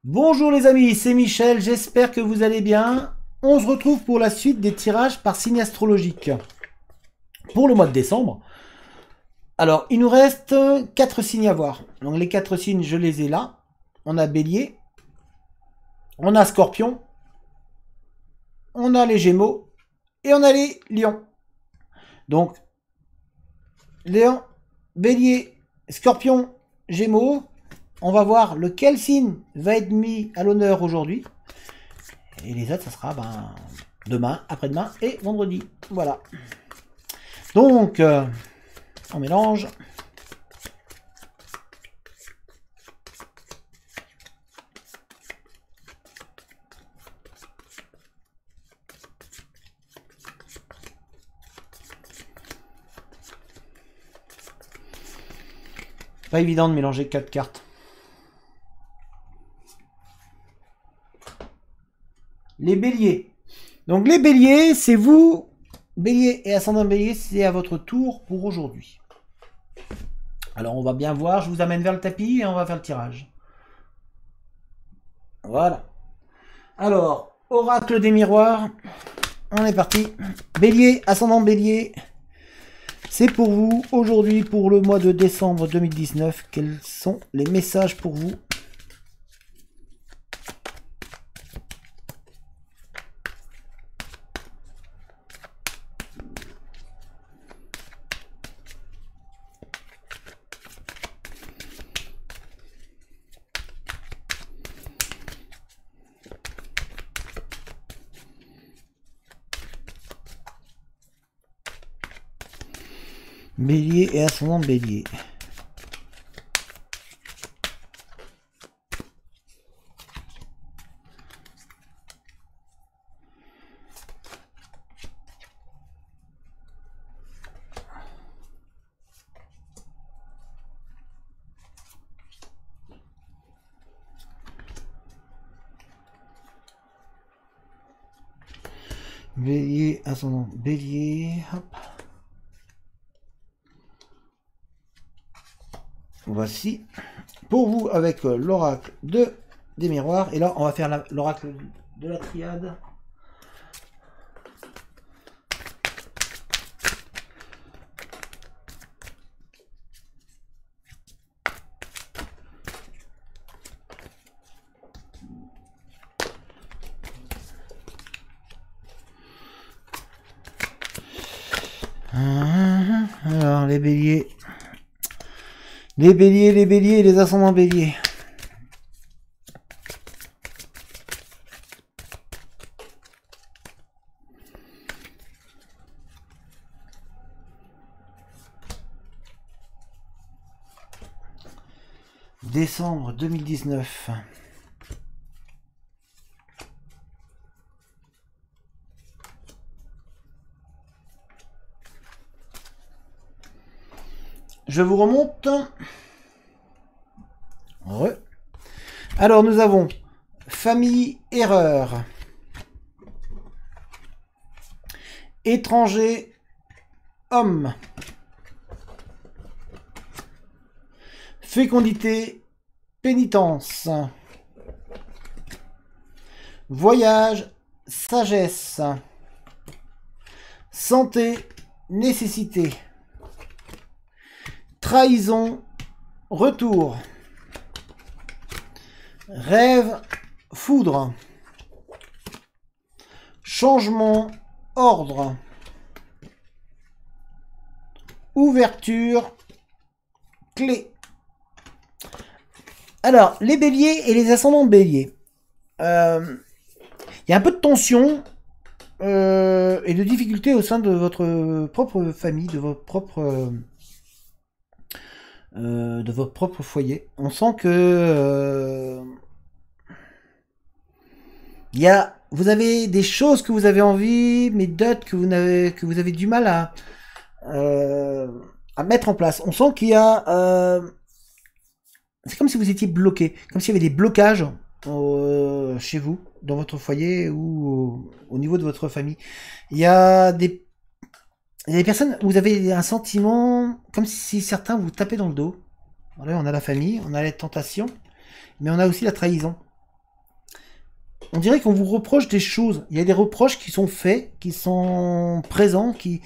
Bonjour les amis, c'est Michel, j'espère que vous allez bien. On se retrouve pour la suite des tirages par signe astrologique pour le mois de décembre. Alors, il nous reste 4 signes à voir. Donc les 4 signes, je les ai là. On a Bélier, on a Scorpion, on a les Gémeaux et on a les Lions. Donc, Lion, Bélier, Scorpion, Gémeaux. On va voir lequel signe va être mis à l'honneur aujourd'hui. Et les autres, ça sera demain, après-demain et vendredi. Voilà. Donc, on mélange. Pas évident de mélanger 4 cartes. Les béliers. Donc les béliers, c'est vous. Bélier et ascendant bélier, c'est à votre tour pour aujourd'hui. Alors on va bien voir, je vous amène vers le tapis et on va faire le tirage. Voilà. Alors, oracle des miroirs. On est parti. Bélier, ascendant bélier. C'est pour vous aujourd'hui, pour le mois de décembre 2019. Quels sont les messages pour vous ? Bélier et ascendant bélier. Bélier, ascendant bélier. Hop. Voici pour vous avec l'oracle des miroirs. Et là, on va faire l'oracle de la triade. Alors, les béliers. Les béliers, et les ascendants béliers. Décembre 2019. Je vous remonte. Alors nous avons famille, erreur, étranger, homme, fécondité, pénitence, voyage, sagesse, santé, nécessité, trahison, retour, rêve, foudre, changement, ordre, ouverture, clé. Alors, les béliers et les ascendants béliers. Il y a un peu de tension et de difficulté au sein de votre propre famille, de votre propre foyer. On sent que vous avez des choses que vous avez envie, mais d'autres que vous avez du mal à mettre en place. On sent qu'il y a c'est comme si vous étiez bloqué, comme s'il y avait des blocages chez vous, dans votre foyer ou au niveau de votre famille. Il y a des personnes où vous avez un sentiment comme si certains vous tapaient dans le dos. Voilà, on a la famille, on a la tentation, mais on a aussi la trahison. on dirait qu'on vous reproche des choses. Il y a des reproches qui sont faits, qui sont présents, qui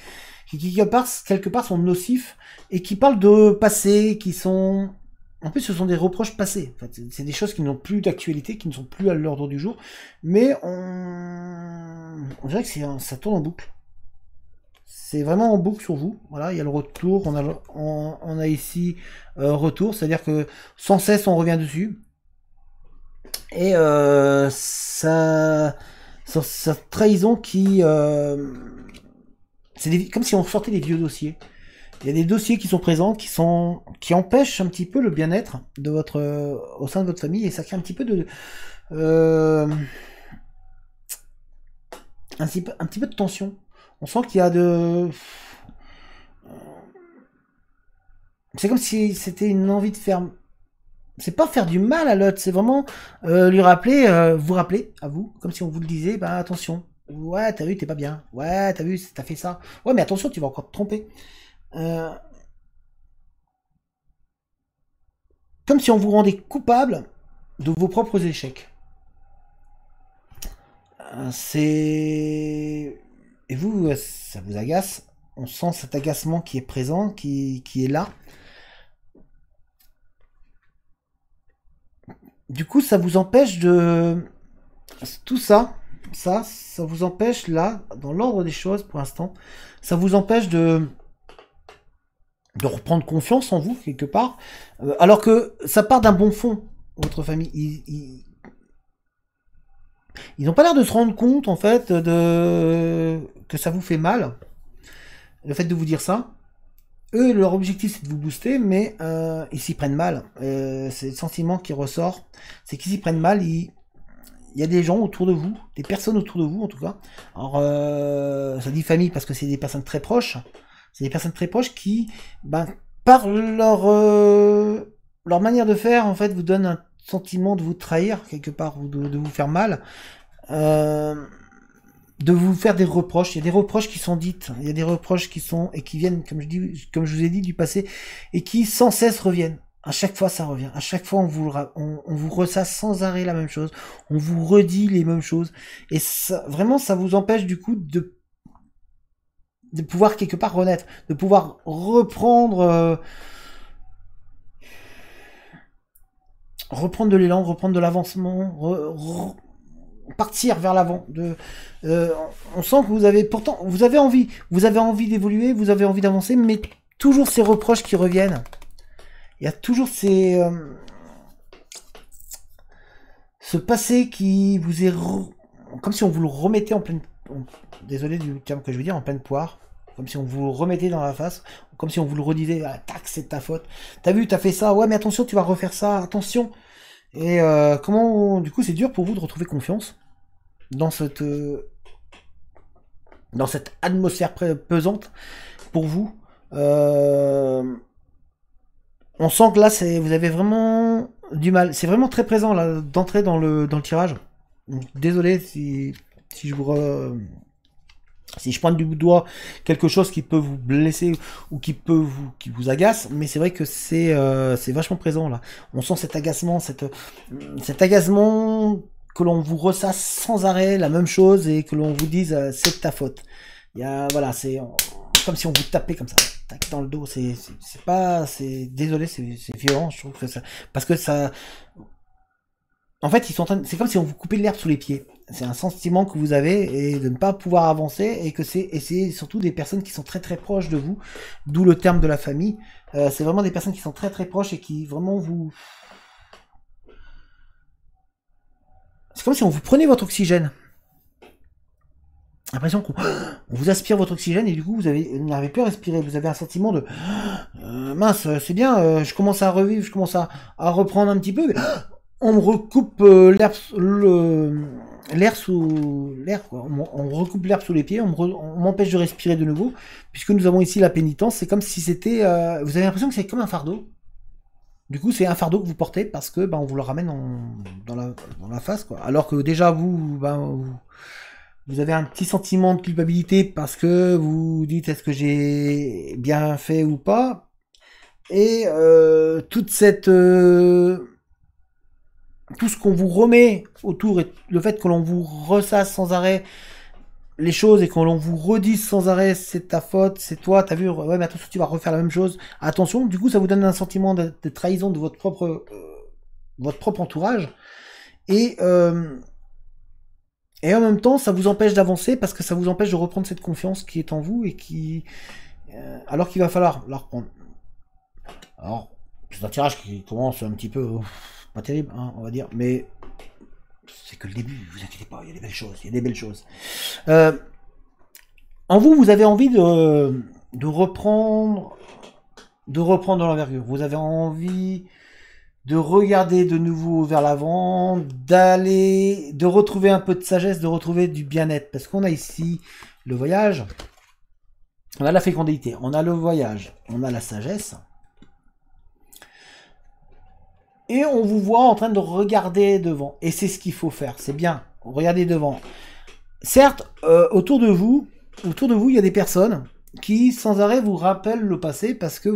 quelque part sont nocifs et qui parlent de passé, qui sont... En plus, ce sont des reproches passés. En fait, c'est des choses qui n'ont plus d'actualité, qui ne sont plus à l'ordre du jour. Mais on dirait que ça tourne en boucle. C'est vraiment en boucle sur vous. Voilà, il y a le retour. On a ici retour, c'est-à-dire que sans cesse on revient dessus. Et sa trahison qui... c'est comme si on sortait des vieux dossiers. Il y a des dossiers qui sont présents, qui empêchent un petit peu le bien-être de au sein de votre famille, et ça crée un petit peu de... un petit peu de tension. On sent qu'il y a de... C'est comme si c'était une envie de faire... C'est pas faire du mal à l'autre, c'est vraiment lui rappeler, vous rappeler à vous, comme si on vous le disait, bah attention, ouais t'as vu t'es pas bien, ouais t'as vu t'as fait ça, ouais mais attention tu vas encore te tromper. Euh, Comme si on vous rendait coupable de vos propres échecs. C'est... Et vous, ça vous agace. On sent cet agacement qui est présent, qui est là. Du coup, ça vous empêche de... Tout ça, ça vous empêche là, dans l'ordre des choses pour l'instant, ça vous empêche de reprendre confiance en vous, quelque part, alors que ça part d'un bon fond, votre famille. Ils n'ont pas l'air de se rendre compte, en fait, que ça vous fait mal, le fait de vous dire ça. Eux, leur objectif, c'est de vous booster, mais ils s'y prennent mal. C'est le sentiment qui ressort, c'est qu'ils s'y prennent mal. Il y a des gens autour de vous, des personnes autour de vous, en tout cas. Alors, ça dit famille parce que c'est des personnes très proches. C'est des personnes très proches qui, ben, par leur manière de faire, en fait, vous donnent un sentiment de vous trahir, quelque part, ou de vous faire mal. Euh, de vous faire des reproches. Il y a des reproches qui sont dites, il y a des reproches qui sont et qui viennent, comme je vous ai dit, du passé, et qui sans cesse reviennent. À chaque fois, ça revient. À chaque fois, on vous ressasse sans arrêt la même chose. On vous redit les mêmes choses. Et ça, vraiment, ça vous empêche du coup de pouvoir quelque part renaître, de pouvoir reprendre de l'élan, reprendre de l'avancement, partir vers l'avant. On sent que vous avez pourtant, vous avez envie d'évoluer, vous avez envie d'avancer, mais toujours ces reproches qui reviennent. Il y a toujours ce passé qui vous est comme si on vous le remettait en pleine, désolé du terme que je veux dire, en pleine poire. Comme si on vous le remettait dans la face, comme si on vous le redisait, ah, tac, c'est ta faute. T'as vu, t'as fait ça, ouais, mais attention, tu vas refaire ça, attention. Et du coup, c'est dur pour vous de retrouver confiance dans cette atmosphère pesante pour vous. On sent que là, vous avez vraiment du mal. C'est vraiment très présent là d'entrer dans le tirage. Donc, désolé si je pointe du doigt quelque chose qui peut vous blesser ou qui vous agace, mais c'est vrai que c'est vachement présent là. On sent cet agacement, cet agacement que l'on vous ressasse sans arrêt la même chose et que l'on vous dise c'est de ta faute. Voilà, c'est comme si on vous tapait comme ça, tac, dans le dos. C'est désolé, c'est violent, je trouve que ça, parce que ça. En fait, c'est comme si on vous coupait l'herbe sous les pieds. C'est un sentiment que vous avez et de ne pas pouvoir avancer et c'est surtout des personnes qui sont très très proches de vous, d'où le terme de la famille. C'est vraiment des personnes qui sont très très proches et qui vraiment vous. C'est comme si on vous prenait votre oxygène. L'impression qu'on vous aspire votre oxygène et du coup vous n'arrivez plus à respirer. Vous avez un sentiment de mince, c'est bien, je commence à revivre, je commence à reprendre un petit peu. Mais on me recoupe l'air sous l'air, quoi. On recoupe l'herbe sous les pieds, on m'empêche de respirer de nouveau, puisque nous avons ici la pénitence. C'est comme si c'était, vous avez l'impression que c'est comme un fardeau. Du coup, c'est un fardeau que vous portez parce que on vous le ramène dans la face, quoi. Alors que déjà vous avez un petit sentiment de culpabilité parce que vous dites est-ce que j'ai bien fait ou pas, et toute cette tout ce qu'on vous remet autour et le fait que l'on vous ressasse sans arrêt les choses et que l'on vous redise sans arrêt c'est ta faute, c'est toi, t'as vu, ouais mais attention tu vas refaire la même chose, attention, du coup ça vous donne un sentiment de trahison de votre propre entourage et en même temps ça vous empêche d'avancer parce que ça vous empêche de reprendre cette confiance qui est en vous et qui alors qu'il va falloir la reprendre. Alors c'est un tirage qui commence un petit peu pas terrible hein, on va dire, mais c'est que le début, vous inquiétez pas, il y a des belles choses, il y a des belles choses. En vous, vous avez envie de reprendre de l'envergure. Vous avez envie de regarder de nouveau vers l'avant, de retrouver un peu de sagesse, de retrouver du bien-être. Parce qu'on a ici le voyage, on a la fécondité, on a le voyage, on a la sagesse. Et on vous voit en train de regarder devant. Et c'est ce qu'il faut faire. C'est bien. Regardez devant. Certes, autour de vous, il y a des personnes qui, sans arrêt, vous rappellent le passé parce que ils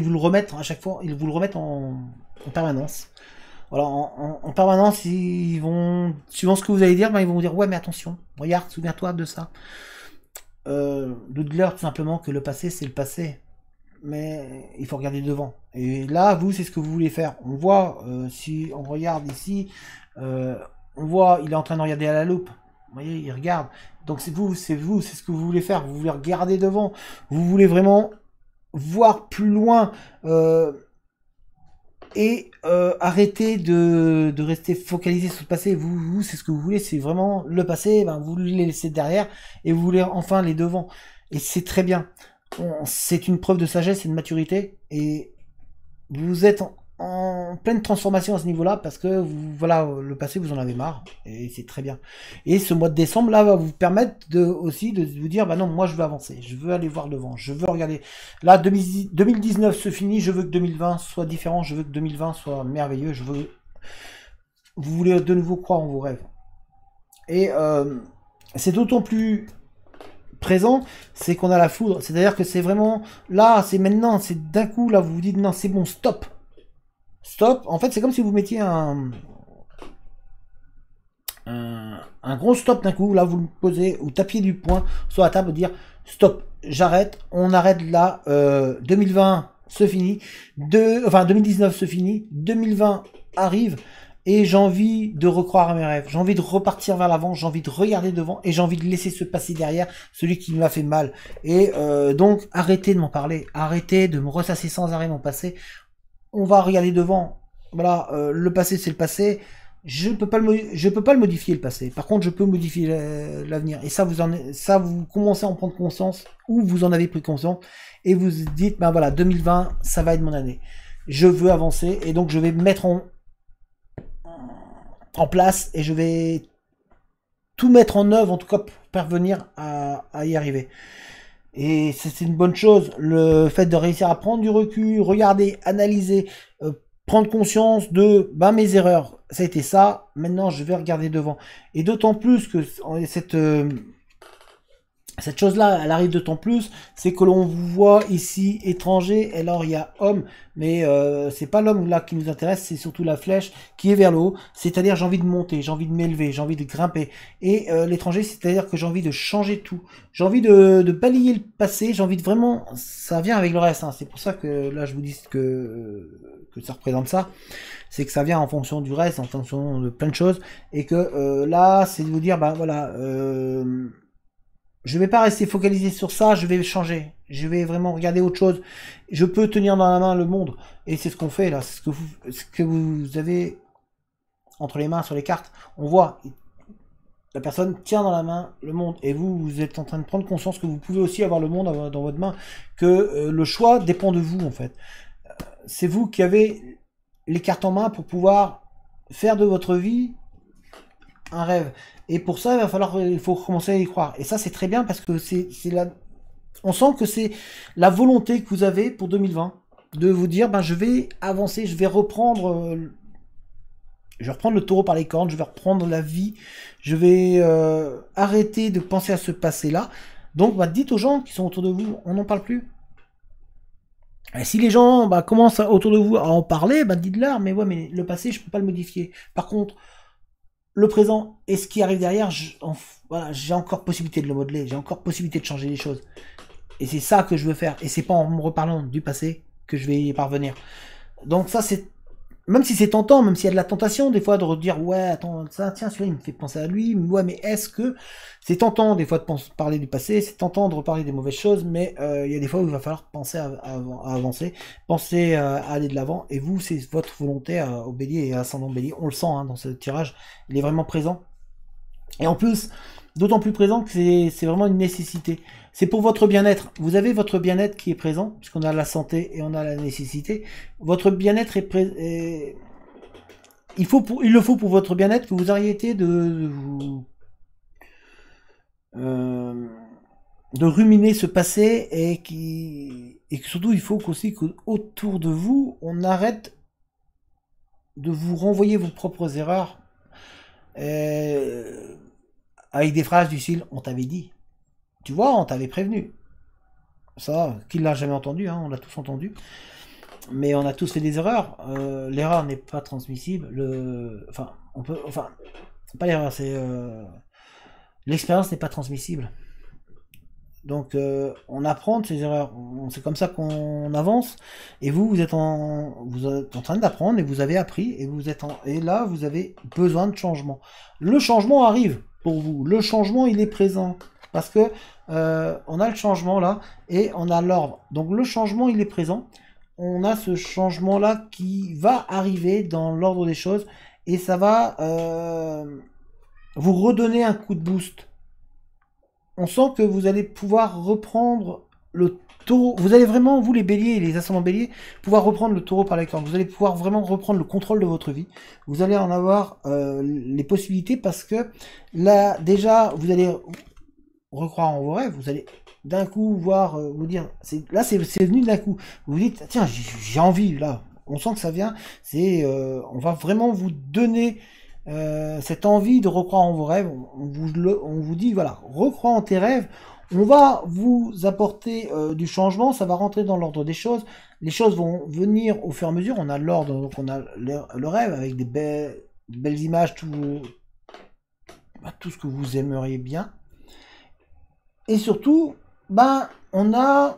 vous le remettent à chaque fois. Ils vous le remettent en permanence. Voilà, en permanence, ils vont, suivant ce que vous allez dire, ils vont vous dire, ouais, mais attention, regarde, souviens-toi de ça. Dites-leur tout simplement que le passé, c'est le passé. Mais il faut regarder devant. Et là, vous, c'est ce que vous voulez faire. On voit, si on regarde ici, on voit, il est en train de regarder à la loupe. Vous voyez, il regarde. Donc c'est ce que vous voulez faire. Vous voulez regarder devant. Vous voulez vraiment voir plus loin et arrêter de rester focalisé sur le passé. Vous, c'est ce que vous voulez. C'est vraiment le passé. Vous le laissez derrière et vous voulez enfin les devant. Et c'est très bien. C'est une preuve de sagesse et de maturité et vous êtes en pleine transformation à ce niveau-là parce que voilà, le passé vous en avez marre et c'est très bien. Et ce mois de décembre là va vous permettre aussi de vous dire bah non, moi je veux avancer, je veux aller voir devant, je veux regarder. Là 2019 se finit, je veux que 2020 soit différent, je veux que 2020 soit merveilleux, vous voulez de nouveau croire en vos rêves. Et c'est d'autant plus présent, c'est qu'on a la foudre, c'est-à-dire que c'est vraiment là, c'est maintenant, c'est d'un coup là, vous vous dites non, c'est bon, stop, en fait c'est comme si vous mettiez un gros stop d'un coup, là vous le posez, ou tapiez du poing sur la table, dire stop, j'arrête, on arrête là, 2020 se finit, 2019 se finit, 2020 arrive, et j'ai envie de recroire à mes rêves, j'ai envie de repartir vers l'avant, j'ai envie de regarder devant, et j'ai envie de laisser se passer derrière celui qui m'a fait mal. Et donc, arrêtez de m'en parler, arrêtez de me ressasser sans arrêt mon passé, on va regarder devant. Voilà, le passé c'est le passé, je peux pas le modifier le passé, par contre je peux modifier l'avenir, et ça vous commencez à en prendre conscience, ou vous en avez pris conscience, et vous dites, ben voilà, 2020, ça va être mon année, je veux avancer, et donc je vais mettre en place et je vais tout mettre en œuvre en tout cas pour parvenir à y arriver. Et c'est une bonne chose, le fait de réussir à prendre du recul, regarder, analyser, prendre conscience de mes erreurs, ça a été ça, maintenant je vais regarder devant. Et d'autant plus que cette chose-là, elle arrive d'autant plus, c'est que l'on vous voit ici étranger, et alors il y a homme, mais c'est pas l'homme là qui nous intéresse, c'est surtout la flèche qui est vers le haut, c'est-à-dire j'ai envie de monter, j'ai envie de m'élever, j'ai envie de grimper, et l'étranger, c'est-à-dire que j'ai envie de changer tout, j'ai envie de balayer le passé, j'ai envie de vraiment, ça vient avec le reste, hein. C'est pour ça que là je vous dis que ça représente ça, c'est que ça vient en fonction du reste, en fonction de plein de choses, et que là c'est de vous dire, voilà, je vais pas rester focalisé sur ça, je vais changer. Je vais vraiment regarder autre chose. Je peux tenir dans la main le monde. Et c'est ce qu'on fait là. C'est ce que vous avez entre les mains sur les cartes. On voit, la personne tient dans la main le monde. Et vous êtes en train de prendre conscience que vous pouvez aussi avoir le monde dans votre main. Que le choix dépend de vous en fait. C'est vous qui avez les cartes en main pour pouvoir faire de votre vie un rêve. Et pour ça, il faut commencer à y croire. Et ça, c'est très bien parce que on sent que c'est la volonté que vous avez pour 2020 de vous dire, je vais avancer, je vais reprendre le taureau par les cornes, je vais reprendre la vie, je vais arrêter de penser à ce passé-là. Donc, dites aux gens qui sont autour de vous, on n'en parle plus. Et si les gens commencent autour de vous à en parler, dites-leur, mais ouais, mais le passé, je peux pas le modifier. Par contre, le présent et ce qui arrive derrière, voilà, j'ai encore possibilité de le modeler, j'ai encore possibilité de changer les choses. Et c'est ça que je veux faire. Et c'est pas en me reparlant du passé que je vais y parvenir. Donc ça, c'est... Même si c'est tentant, même s'il y a de la tentation, des fois, de redire, ouais, attends, ça, tiens, celui-là, il me fait penser à lui, ouais, mais est-ce que... C'est tentant, des fois, de parler du passé, c'est tentant de reparler des mauvaises choses, mais il y a des fois où il va falloir penser à avancer, penser à aller de l'avant, et vous, c'est votre volonté au bélier et à ascendant bélier, on le sent dans ce tirage, il est vraiment présent. Et en plus, d'autant plus présent que c'est vraiment une nécessité. C'est pour votre bien-être. Vous avez votre bien-être qui est présent, puisqu'on a la santé et on a la nécessité. Votre bien-être il le faut pour votre bien-être que vous arrêtiez de ruminer ce passé et que surtout il faut aussi qu'autour de vous, on arrête de vous renvoyer vos propres erreurs avec des phrases du style « on t'avait dit ». Tu vois, on t'avait prévenu. Ça, qui l'a jamais entendu, hein, on l'a tous entendu. Mais on a tous fait des erreurs. L'erreur n'est pas transmissible. Pas l'erreur, c'est... l'expérience n'est pas transmissible. Donc, on apprend de ses erreurs. C'est comme ça qu'on avance. Et vous êtes en train d'apprendre et vous avez appris. Et là, vous avez besoin de changement. Le changement arrive pour vous. Le changement, il est présent. Parce que on a le changement là et on a l'ordre. Donc le changement il est présent. On a ce changement là qui va arriver dans l'ordre des choses et ça va vous redonner un coup de boost. On sent que vous allez pouvoir reprendre le taureau. Vous allez vraiment, vous les béliers et les ascendants béliers, pouvoir reprendre le taureau par les cornes. Vous allez pouvoir vraiment reprendre le contrôle de votre vie. Vous allez en avoir les possibilités parce que là déjà vous allez recroire en vos rêves, vous allez d'un coup voir, vous dire, là c'est venu d'un coup, vous vous dites, tiens, j'ai envie, là, on sent que ça vient, on va vraiment vous donner cette envie de recroire en vos rêves, on vous dit, voilà, recrois en tes rêves, on va vous apporter du changement, ça va rentrer dans l'ordre des choses, les choses vont venir au fur et à mesure, on a l'ordre, donc on a le rêve avec des belles images, tout ce que vous aimeriez bien. Et surtout, on a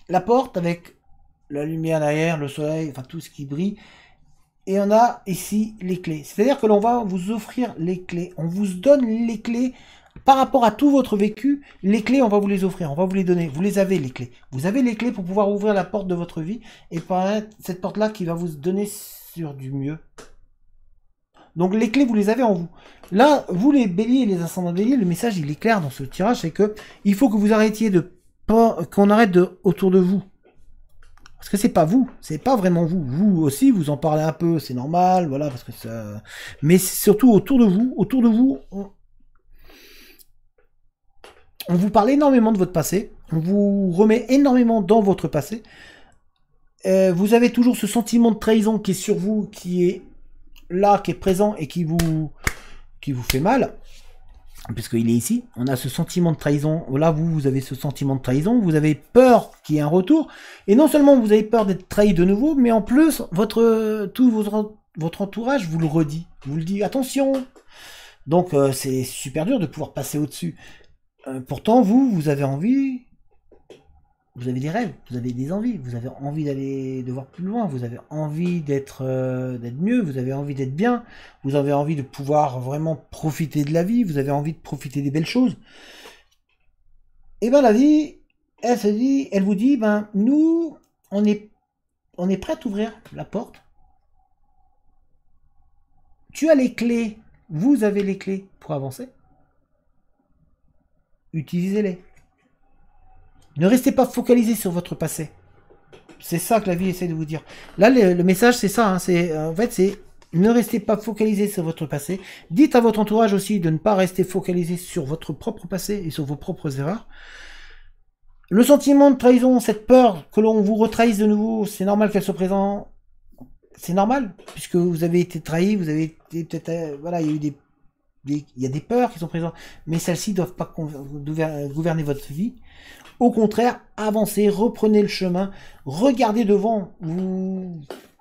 la porte avec la lumière derrière, le soleil, enfin tout ce qui brille. Et on a ici les clés. C'est-à-dire que l'on va vous offrir les clés. On vous donne les clés par rapport à tout votre vécu. Les clés, on va vous les offrir, on va vous les donner. Vous les avez, les clés. Vous avez les clés pour pouvoir ouvrir la porte de votre vie. Et par cette porte-là qui va vous donner sur du mieux. Donc les clés, vous les avez en vous. Là, vous les béliers et les ascendants béliers, le message il est clair dans ce tirage, c'est que il faut que vous arrêtiez qu'on arrête autour de vous. Parce que c'est pas vous, c'est pas vraiment vous. Vous aussi, vous en parlez un peu, c'est normal, voilà, parce que ça. Mais surtout autour de vous, on vous parle énormément de votre passé, on vous remet énormément dans votre passé. Vous avez toujours ce sentiment de trahison qui est sur vous, qui est là, qui est présent et qui vous fait mal, puisqu'il est ici. On a ce sentiment de trahison. Là, vous avez ce sentiment de trahison. Vous avez peur qu'il y ait un retour. Et non seulement vous avez peur d'être trahi de nouveau, mais en plus, votre entourage vous le redit. Vous le dit, attention. Donc, c'est super dur de pouvoir passer au-dessus. Pourtant, vous avez envie. Vous avez des rêves, vous avez des envies, vous avez envie de voir plus loin, vous avez envie d'être mieux, vous avez envie d'être bien, vous avez envie de pouvoir vraiment profiter de la vie, vous avez envie de profiter des belles choses. Et la vie, elle vous dit, nous, on est prêt à t'ouvrir la porte. Tu as les clés, vous avez les clés pour avancer. Utilisez-les. Ne restez pas focalisé sur votre passé. C'est ça que la vie essaie de vous dire. Là, le message, c'est ça. Hein, c'est ne restez pas focalisé sur votre passé. Dites à votre entourage aussi de ne pas rester focalisé sur votre propre passé et sur vos propres erreurs. Le sentiment de trahison, cette peur que l'on vous retrahisse de nouveau, c'est normal qu'elle soit présente. C'est normal, puisque vous avez été trahi, vous avez été peut-être... voilà, il y a eu il y a des peurs qui sont présentes, mais celles-ci ne doivent pas gouverner votre vie. Au contraire, avancez, reprenez le chemin, regardez devant.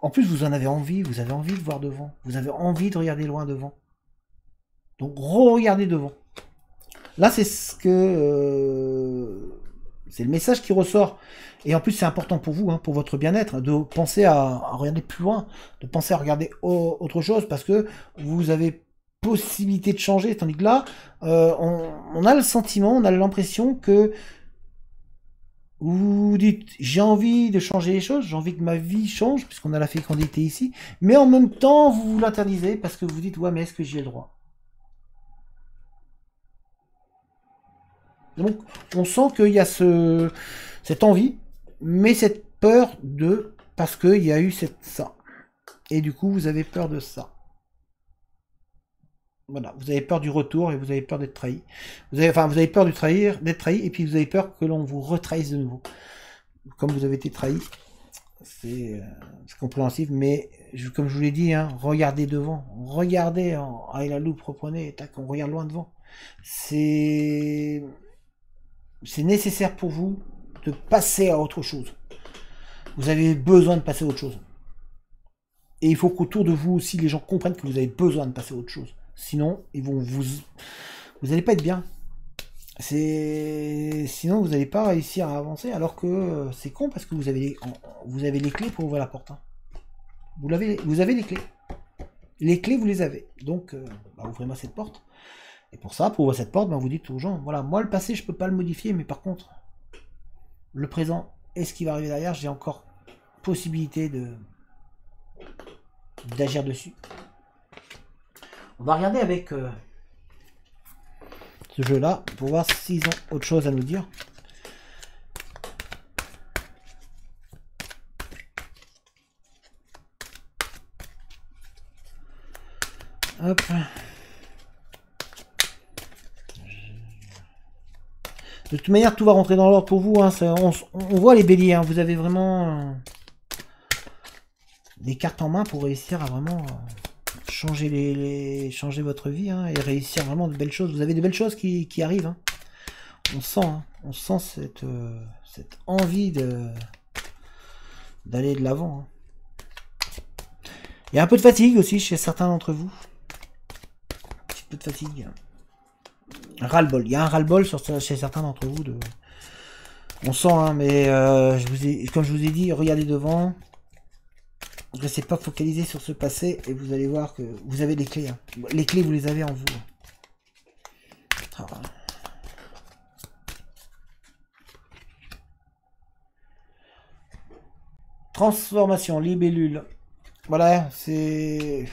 En plus, vous en avez envie, vous avez envie de voir devant, vous avez envie de regarder loin devant. Donc, regardez devant. Là, c'est ce que... c'est le message qui ressort. Et en plus, c'est important pour vous, hein, pour votre bien-être, de penser à regarder plus loin, de penser à regarder autre chose, parce que vous avez possibilité de changer, tandis que là, on a le sentiment, on a l'impression que vous vous dites, j'ai envie de changer les choses, j'ai envie que ma vie change, puisqu'on a la fécondité ici, mais en même temps, vous vous l'interdisez, parce que vous dites, ouais, mais est-ce que j'y ai le droit? Donc, on sent qu'il y a cette envie, mais cette peur de... parce qu'il y a eu ça. Et du coup, vous avez peur de ça. Voilà, vous avez peur du retour et vous avez peur d'être trahi. Vous avez peur d'être trahi, et puis vous avez peur que l'on vous retrahisse de nouveau. Comme vous avez été trahi, c'est compréhensible, mais comme je vous l'ai dit, hein, regardez devant. Regardez avec la loupe, reprenez, tac, on regarde loin devant. C'est nécessaire pour vous de passer à autre chose. Vous avez besoin de passer à autre chose. Et il faut qu'autour de vous aussi, les gens comprennent que vous avez besoin de passer à autre chose. Sinon, vous n'allez pas être bien. Sinon, vous n'allez pas réussir à avancer, alors que c'est con, parce que vous avez les clés pour ouvrir la porte. Hein. Vous avez les clés. Les clés, vous les avez. Donc, ouvrez-moi cette porte. Et pour ça, pour ouvrir cette porte, vous dites aux gens, voilà, moi le passé, je peux pas le modifier, mais par contre, le présent et ce qui va arriver derrière, j'ai encore possibilité d'agir dessus. On va regarder avec ce jeu-là pour voir s'ils ont autre chose à nous dire. Hop. De toute manière, tout va rentrer dans l'ordre pour vous. Hein. On voit les béliers. Hein. Vous avez vraiment des cartes en main pour réussir à vraiment changer votre vie, hein, et réussir vraiment de belles choses. Vous avez de belles choses qui arrivent. Hein. On sent cette envie d'aller de l'avant. Hein. Il y a un peu de fatigue aussi chez certains d'entre vous. Un petit peu de fatigue. Ras-le-bol. Il y a un ras-le-bol chez certains d'entre vous. On sent, hein, mais comme je vous ai dit, regardez devant. Ne restez pas focalisé sur ce passé et vous allez voir que vous avez les clés. Hein. Les clés, vous les avez en vous. Ah. Transformation, libellule. Voilà, c'est...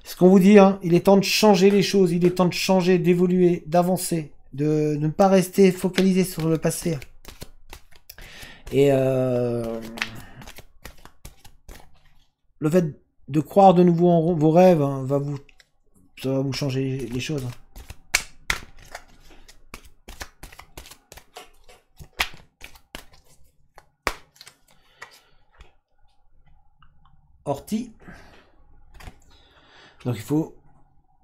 ce qu'on vous dit, hein, il est temps de changer les choses, il est temps de changer, d'évoluer, d'avancer, de ne pas rester focalisé sur le passé. Et le fait de croire de nouveau en vos rêves, hein, ça va vous changer les choses. Ortie. Donc il faut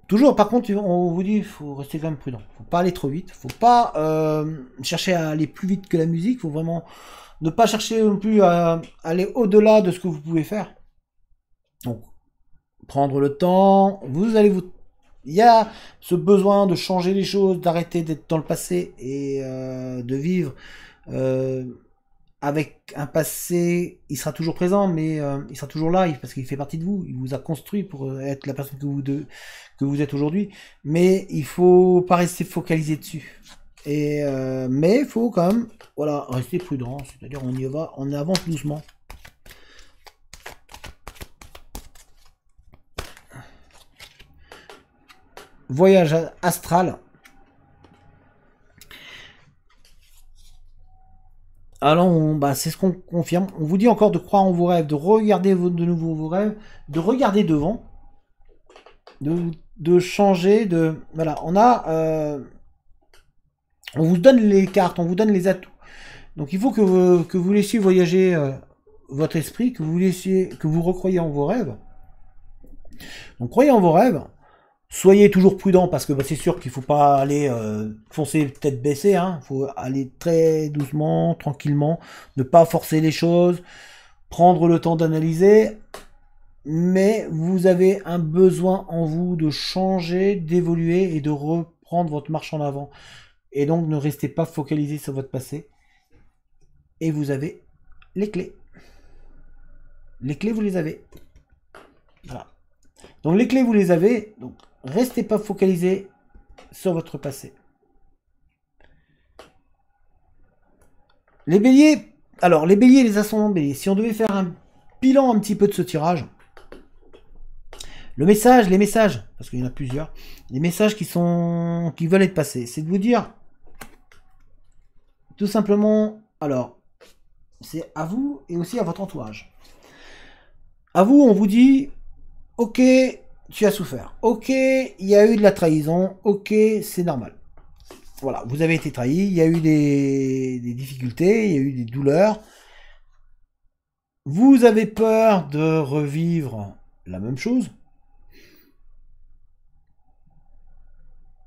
toujours, par contre, on vous dit, il faut rester quand même prudent. Faut pas aller trop vite. Faut pas chercher à aller plus vite que la musique. Faut vraiment ne pas chercher non plus à aller au-delà de ce que vous pouvez faire. Donc, prendre le temps. Il y a ce besoin de changer les choses, d'arrêter d'être dans le passé et de vivre avec un passé. Il sera toujours présent, mais il sera toujours là parce qu'il fait partie de vous. Il vous a construit pour être la personne que vous êtes aujourd'hui. Mais il faut pas rester focalisé dessus. Mais il faut quand même, voilà, rester prudent. C'est-à-dire, on y va, on avance doucement. Voyage astral. Alors, c'est ce qu'on confirme. On vous dit encore de croire en vos rêves, de regarder de nouveau vos rêves, de regarder devant, de changer, voilà, on vous donne les cartes, on vous donne les atouts. Donc, il faut que vous laissiez voyager votre esprit, que vous recroyez en vos rêves. Donc, croyez en vos rêves. Soyez toujours prudent parce que bah, c'est sûr qu'il faut pas aller foncer tête baissée. Il faut aller très doucement, tranquillement, ne pas forcer les choses, prendre le temps d'analyser. Mais vous avez un besoin en vous de changer, d'évoluer et de reprendre votre marche en avant. Et donc ne restez pas focalisé sur votre passé. Et vous avez les clés. Les clés, vous les avez. Voilà. Donc les clés, vous les avez. Donc restez pas focalisé sur votre passé. Les béliers. Alors les béliers et les ascendants béliers. Si on devait faire un bilan un petit peu de ce tirage. Le message, les messages, parce qu'il y en a plusieurs, les messages qui veulent être passés, c'est de vous dire, tout simplement, alors, c'est à vous et aussi à votre entourage. À vous, on vous dit, ok, tu as souffert, ok, il y a eu de la trahison, ok, c'est normal. Voilà, vous avez été trahi, il y a eu des difficultés, il y a eu des douleurs. Vous avez peur de revivre la même chose.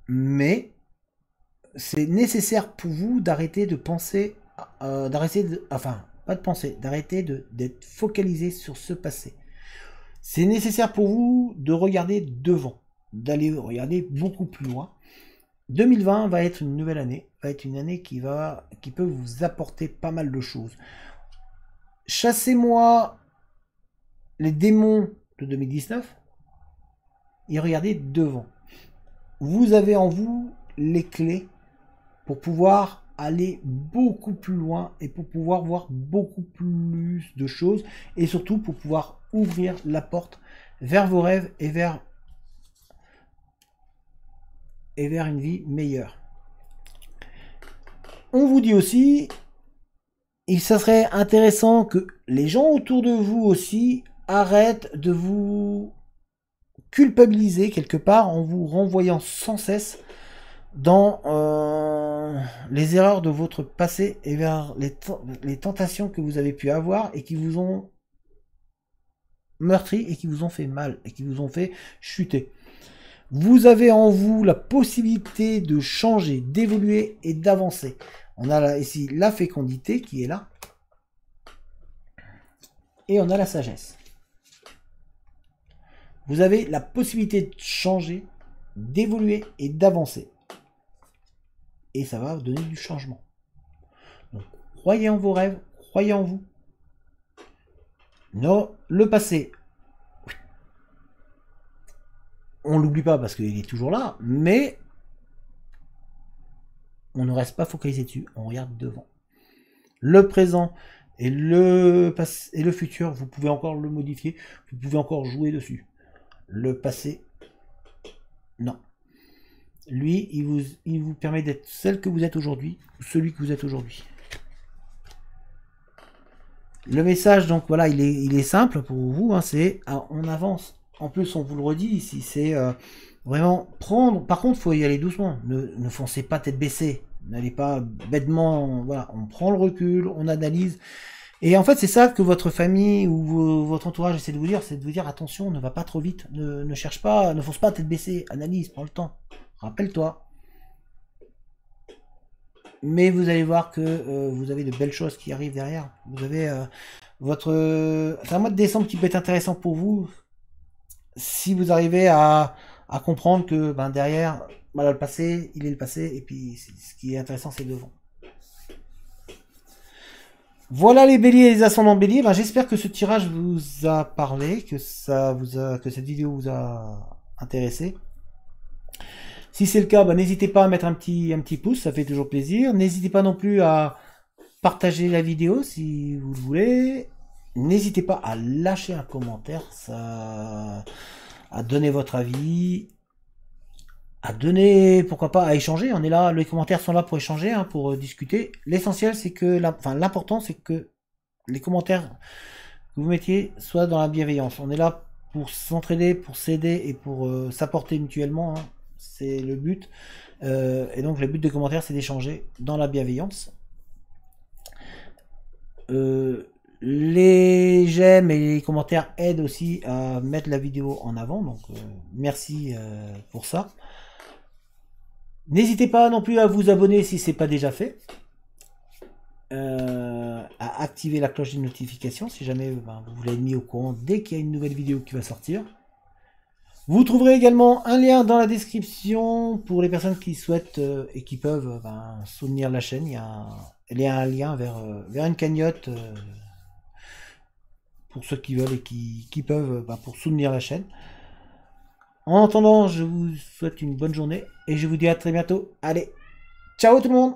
Mais c'est nécessaire pour vous d'arrêter de penser, d'arrêter d'être focalisé sur ce passé. C'est nécessaire pour vous de regarder devant, d'aller regarder beaucoup plus loin. 2020 va être une nouvelle année, va être une année qui peut vous apporter pas mal de choses. Chassez-moi les démons de 2019 et regardez devant. Vous avez en vous les clés pour pouvoir aller beaucoup plus loin et pour pouvoir voir beaucoup plus de choses et surtout pour pouvoir ouvrir la porte vers vos rêves et vers une vie meilleure. On vous dit aussi, et ça serait intéressant que les gens autour de vous aussi arrêtent de vous culpabiliser quelque part en vous renvoyant sans cesse dans les erreurs de votre passé et vers les tentations que vous avez pu avoir et qui vous ont meurtri et qui vous ont fait mal et qui vous ont fait chuter. Vous avez en vous la possibilité de changer, d'évoluer et d'avancer. On a là, ici la fécondité qui est là et on a la sagesse. Vous avez la possibilité de changer, d'évoluer et d'avancer. Et ça va vous donner du changement. Donc, croyez en vos rêves, croyez en vous. Non, le passé, on l'oublie pas parce qu'il est toujours là, mais on ne reste pas focalisé dessus, on regarde devant. Le présent et le futur, vous pouvez encore le modifier, vous pouvez encore jouer dessus. Le passé, non. Lui, il vous permet d'être celle que vous êtes aujourd'hui, ou celui que vous êtes aujourd'hui. Le message, donc voilà, il est simple pour vous, hein, c'est on avance. En plus, on vous le redit ici, c'est vraiment prendre. Par contre, il faut y aller doucement. Ne foncez pas tête baissée. N'allez pas bêtement. Voilà, on prend le recul, on analyse. Et en fait, c'est ça que votre famille ou votre entourage essaie de vous dire, c'est de vous dire attention, ne va pas trop vite, ne cherche pas, ne fonce pas tête baissée, analyse, prends le temps. Rappelle-toi. Mais vous allez voir que vous avez de belles choses qui arrivent derrière. Vous avez c'est un mois de décembre qui peut être intéressant pour vous si vous arrivez à comprendre que derrière, voilà, le passé, il est le passé, et puis ce qui est intéressant, c'est devant. Voilà les béliers et les ascendants béliers. J'espère que ce tirage vous a parlé, que cette vidéo vous a intéressé. Si c'est le cas, n'hésitez pas à mettre un petit pouce, ça fait toujours plaisir. N'hésitez pas non plus à partager la vidéo si vous le voulez. N'hésitez pas à lâcher un commentaire, à donner votre avis, à donner, pourquoi pas, à échanger. On est là, les commentaires sont là pour échanger, hein, pour discuter. L'essentiel, c'est que, l'important, c'est que les commentaires que vous mettiez soient dans la bienveillance. On est là pour s'entraider, pour s'aider et pour s'apporter mutuellement. Hein. C'est le but. Et donc, le but des commentaires, c'est d'échanger dans la bienveillance. Les j'aime et les commentaires aident aussi à mettre la vidéo en avant, donc merci pour ça. N'hésitez pas non plus à vous abonner si c'est pas déjà fait. À activer la cloche de notification si jamais vous l'avez mis au courant dès qu'il y a une nouvelle vidéo qui va sortir. Vous trouverez également un lien dans la description pour les personnes qui souhaitent et qui peuvent soutenir la chaîne. Il y a un lien vers une cagnotte pour ceux qui veulent et qui peuvent pour soutenir la chaîne. En attendant, je vous souhaite une bonne journée et je vous dis à très bientôt. Allez, ciao tout le monde!